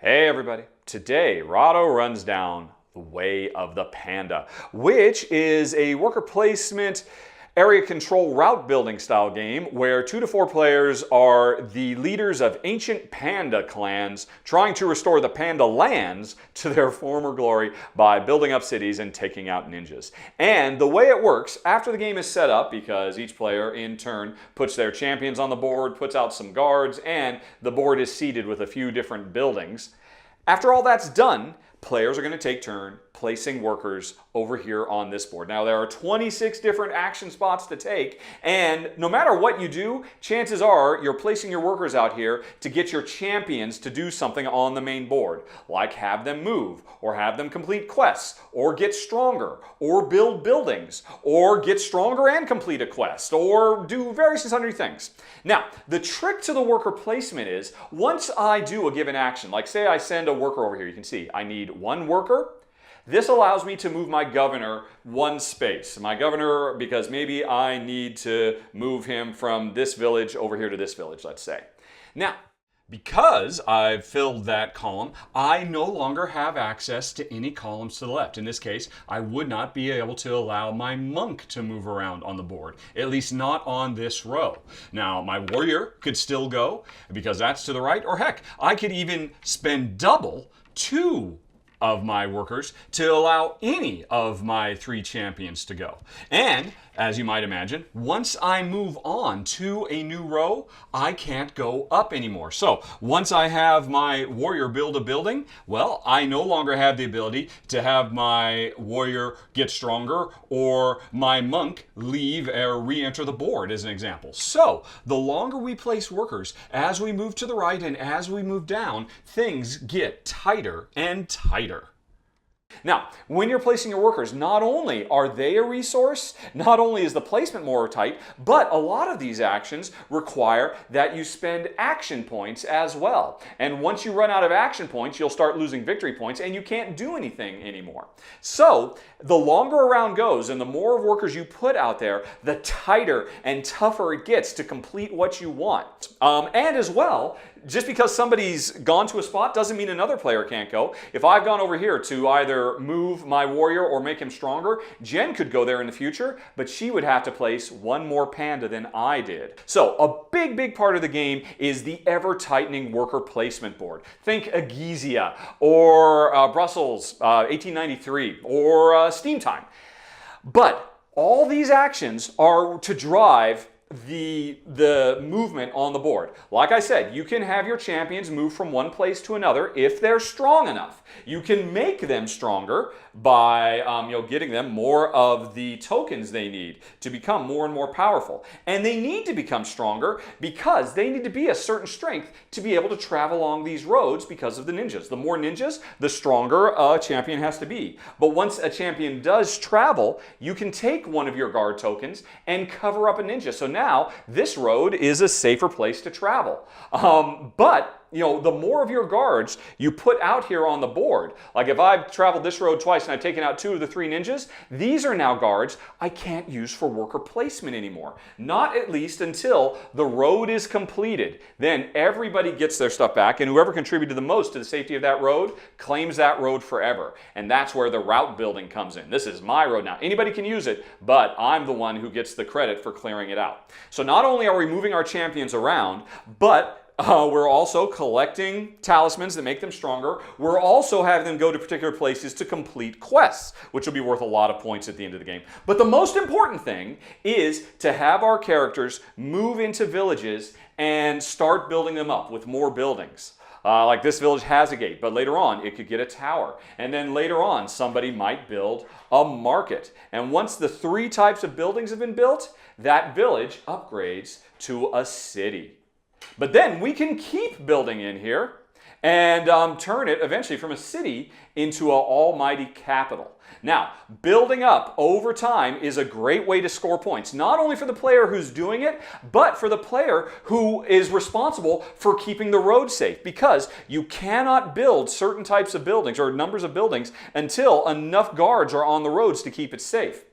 Hey everybody, today Rahdo runs down the way of the Panda, which is a worker placement area control route building style game where 2 to 4 players are the leaders of ancient panda clans trying to restore the panda lands to their former glory by building up cities and taking out ninjas. And the way it works, after the game is set up, because each player in turn puts their champions on the board, puts out some guards, and the board is seeded with a few different buildings. After all that's done, players are going to take turn placing workers over here on this board. Now, there are 26 different action spots to take, and no matter what you do, chances are you're placing your workers out here to get your champions to do something on the main board, like have them move, or have them complete quests, or get stronger, or build buildings, or get stronger and complete a quest, or do various and sundry things. Now, the trick to the worker placement is, once I do a given action, like say I send a worker over here, you can see I need one worker. This allows me to move my governor one space. My governor, because maybe I need to move him from this village over here to this village, let's say. Now, because I've filled that column, I no longer have access to any columns to the left. In this case, I would not be able to allow my monk to move around on the board, at least not on this row. Now, my warrior could still go, because that's to the right, or heck, I could even spend double 2 of my workers to allow any of my 3 champions to go. And, as you might imagine, once I move on to a new row, I can't go up anymore. So, once I have my warrior build a building, well, I no longer have the ability to have my warrior get stronger or my monk leave or re-enter the board, as an example. So, the longer we place workers, as we move to the right and as we move down, things get tighter and tighter. Now, when you're placing your workers, not only are they a resource, not only is the placement more tight, but a lot of these actions require that you spend action points as well. And once you run out of action points, you'll start losing victory points and you can't do anything anymore. So, the longer a round goes and the more workers you put out there, the tighter and tougher it gets to complete what you want. And as well, just because somebody's gone to a spot doesn't mean another player can't go. If I've gone over here to either move my warrior or make him stronger, Jen could go there in the future, but she would have to place 1 more panda than I did. So a big part of the game is the ever-tightening worker placement board. Think Agizia or Brussels 1893 or Steam Time. But all these actions are to drive the movement on the board. Like I said, you can have your champions move from one place to another if they're strong enough. You can make them stronger by getting them more of the tokens they need to become more and more powerful. And they need to become stronger because they need to be a certain strength to be able to travel along these roads because of the ninjas. The more ninjas, the stronger a champion has to be. But once a champion does travel, you can take one of your guard tokens and cover up a ninja. So now this road is a safer place to travel. But the more of your guards you put out here on the board, like if I've traveled this road twice and I've taken out 2 of the 3 ninjas, these are now guards I can't use for worker placement anymore. Not at least until the road is completed. Then everybody gets their stuff back, and whoever contributed the most to the safety of that road claims that road forever. And that's where the route building comes in. This is my road now. Anybody can use it, but I'm the one who gets the credit for clearing it out. So not only are we moving our champions around, but we're also collecting talismans that make them stronger. We're also having them go to particular places to complete quests, which will be worth a lot of points at the end of the game. But the most important thing is to have our characters move into villages and start building them up with more buildings. Like this village has a gate, but later on it could get a tower. And then later on somebody might build a market. And once the 3 types of buildings have been built, that village upgrades to a city. But then we can keep building in here and turn it eventually from a city into an almighty capital. Now, building up over time is a great way to score points, not only for the player who's doing it, but for the player who is responsible for keeping the road safe, because you cannot build certain types of buildings or numbers of buildings until enough guards are on the roads to keep it safe.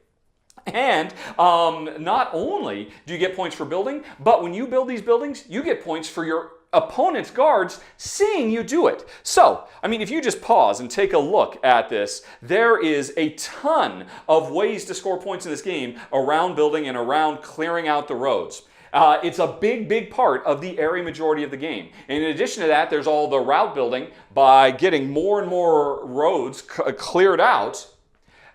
And not only do you get points for building, but when you build these buildings, you get points for your opponent's guards seeing you do it. So, I mean, if you just pause and take a look at this, there is a ton of ways to score points in this game around building and around clearing out the roads. It's a big part of the area majority of the game. And in addition to that, there's all the route building by getting more and more roads cleared out,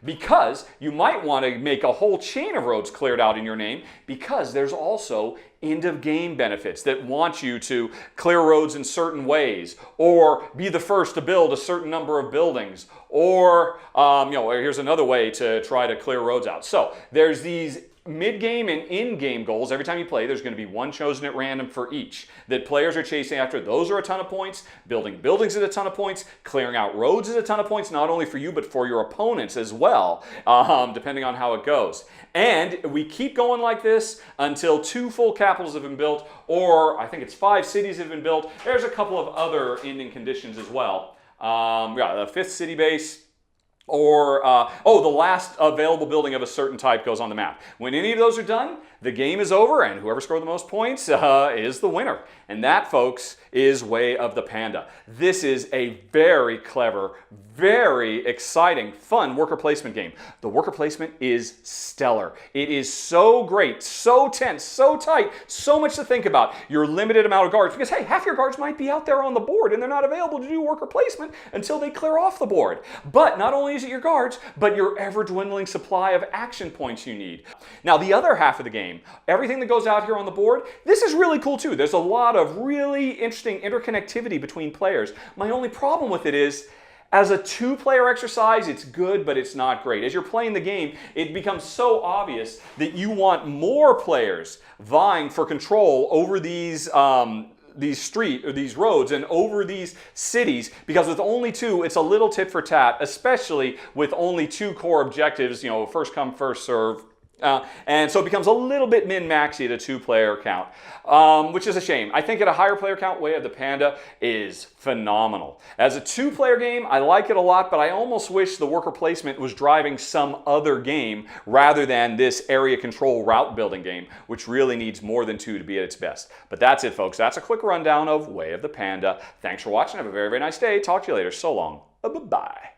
because you might want to make a whole chain of roads cleared out in your name, because there's also end of game benefits that want you to clear roads in certain ways, or be the first to build a certain number of buildings, or here's another way to try to clear roads out. So there's these mid-game and in-game goals. Every time you play, there's going to be one chosen at random for each that players are chasing after. Those are a ton of points. Building buildings is a ton of points. Clearing out roads is a ton of points, not only for you, but for your opponents as well, depending on how it goes. And we keep going like this until 2 full capitals have been built, or I think it's 5 cities have been built. There's a couple of other ending conditions as well. The 5th city base, or the last available building of a certain type goes on the map. When any of those are done, the game is over, and whoever scored the most points is the winner. And that, folks, is Way of the Panda. This is a very clever, very exciting, fun worker placement game. The worker placement is stellar. It is so great, so tense, so tight, so much to think about. Your limited amount of guards, because hey, half your guards might be out there on the board and they're not available to do worker placement until they clear off the board. But not only is it your guards, but your ever-dwindling supply of action points you need. Now, the other half of the game, everything that goes out here on the board, this is really cool too. There's a lot of really interesting interconnectivity between players. My only problem with it is, as a 2-player exercise, it's good, but it's not great. As you're playing the game, it becomes so obvious that you want more players vying for control over these roads and over these cities, because with only 2, it's a little tit for tat, especially with only 2 core objectives, first come, first serve. And so it becomes a little bit min-maxy at a 2-player count, which is a shame. I think at a higher player count, Way of the Panda is phenomenal. As a 2-player game, I like it a lot, but I almost wish the worker placement was driving some other game rather than this area control route building game, which really needs more than 2 to be at its best. But that's it, folks. That's a quick rundown of Way of the Panda. Thanks for watching. Have a very, very nice day. Talk to you later. So long. Bye-bye.